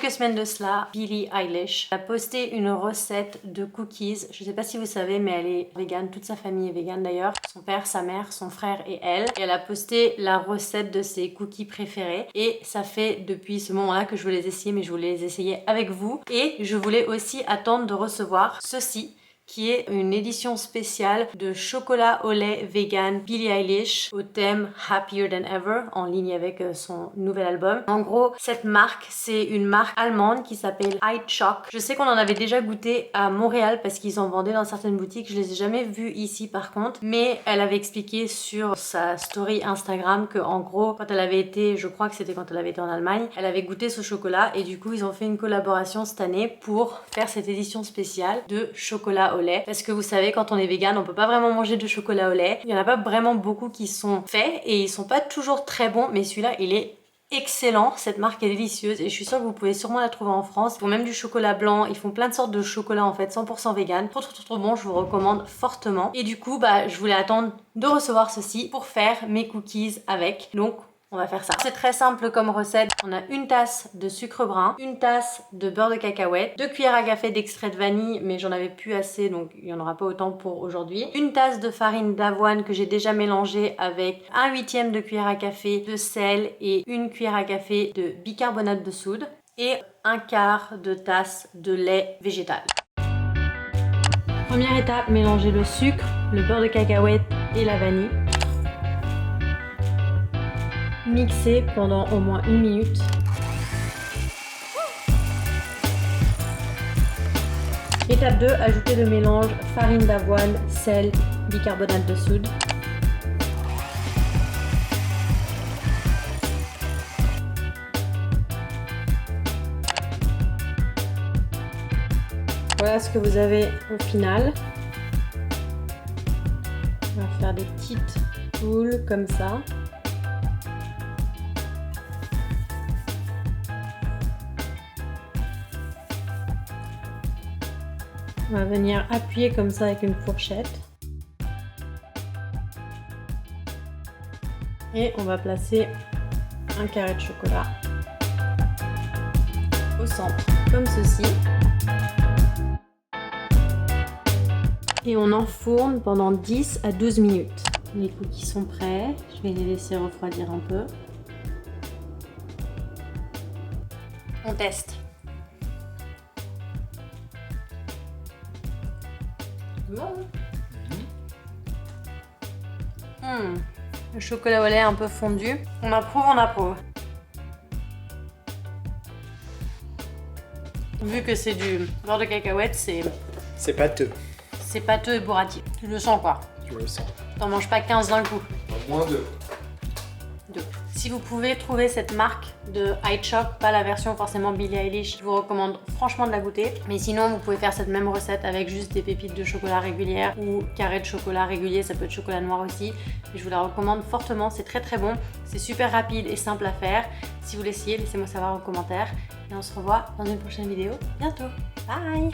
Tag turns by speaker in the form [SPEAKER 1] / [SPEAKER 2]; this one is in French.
[SPEAKER 1] quelques semaines de cela, Billie Eilish a posté une recette de cookies. Je sais pas si vous savez, mais elle est végane, toute sa famille est végane d'ailleurs. Son père, sa mère, son frère et elle. Et elle a posté la recette de ses cookies préférés. Et ça fait depuis ce moment-là que je voulais les essayer, mais je voulais les essayer avec vous. Et je voulais aussi attendre de recevoir ceci, qui est une édition spéciale de chocolat au lait vegan Billie Eilish au thème Happier Than Ever, en ligne avec son nouvel album. En gros, cette marque, c'est une marque allemande qui s'appelle iChoc. Je sais qu'on en avait déjà goûté à Montréal parce qu'ils en vendaient dans certaines boutiques. Je les ai jamais vus ici par contre, mais elle avait expliqué sur sa story Instagram que en gros, quand elle avait été, je crois que c'était quand elle avait été en Allemagne, elle avait goûté ce chocolat et du coup, ils ont fait une collaboration cette année pour faire cette édition spéciale de chocolat au lait, parce que vous savez, quand on est vegan, on peut pas vraiment manger de chocolat au lait. Il y en a pas vraiment beaucoup qui sont faits et ils sont pas toujours très bons, mais celui-là il est excellent. Cette marque est délicieuse et je suis sûre que vous pouvez sûrement la trouver en France. Ils font même du chocolat blanc, ils font plein de sortes de chocolat en fait 100% vegan. Trop bon, je vous recommande fortement. Et du coup je voulais attendre de recevoir ceci pour faire mes cookies avec. Donc on va faire ça. C'est très simple comme recette. On a une tasse de sucre brun, une tasse de beurre de cacahuète, 2 cuillères à café d'extrait de vanille, mais j'en avais plus assez donc il n'y en aura pas autant pour aujourd'hui. Une tasse de farine d'avoine que j'ai déjà mélangée avec 1/8 de cuillère à café de sel et 1 cuillère à café de bicarbonate de soude et 1/4 de tasse de lait végétal. Première étape, mélanger le sucre, le beurre de cacahuète et la vanille. Mixer pendant au moins 1 minute. Étape 2, ajouter le mélange farine d'avoine, sel, bicarbonate de soude. Voilà ce que vous avez au final. On va faire des petites boules comme ça. On va venir appuyer comme ça avec une fourchette. Et on va placer un carré de chocolat au centre, comme ceci. Et on enfourne pendant 10 à 12 minutes. Les cookies sont prêts. Je vais les laisser refroidir un peu. On teste. Bon. Le chocolat au lait un peu fondu. On approuve, on approuve. Vu que c'est du beurre de cacahuète,
[SPEAKER 2] c'est pâteux.
[SPEAKER 1] C'est pâteux et bourratif. Tu le sens quoi?
[SPEAKER 2] Je le sens.
[SPEAKER 1] T'en manges pas 15 d'un coup.
[SPEAKER 2] Moins 2.
[SPEAKER 1] Si vous pouvez trouver cette marque de iChoc, pas la version forcément Billie Eilish, je vous recommande franchement de la goûter. Mais sinon, vous pouvez faire cette même recette avec juste des pépites de chocolat régulières ou carré de chocolat régulier, ça peut être chocolat noir aussi. Et je vous la recommande fortement, c'est très bon. C'est super rapide et simple à faire. Si vous l'essayez, laissez-moi savoir en commentaire. Et on se revoit dans une prochaine vidéo bientôt. Bye!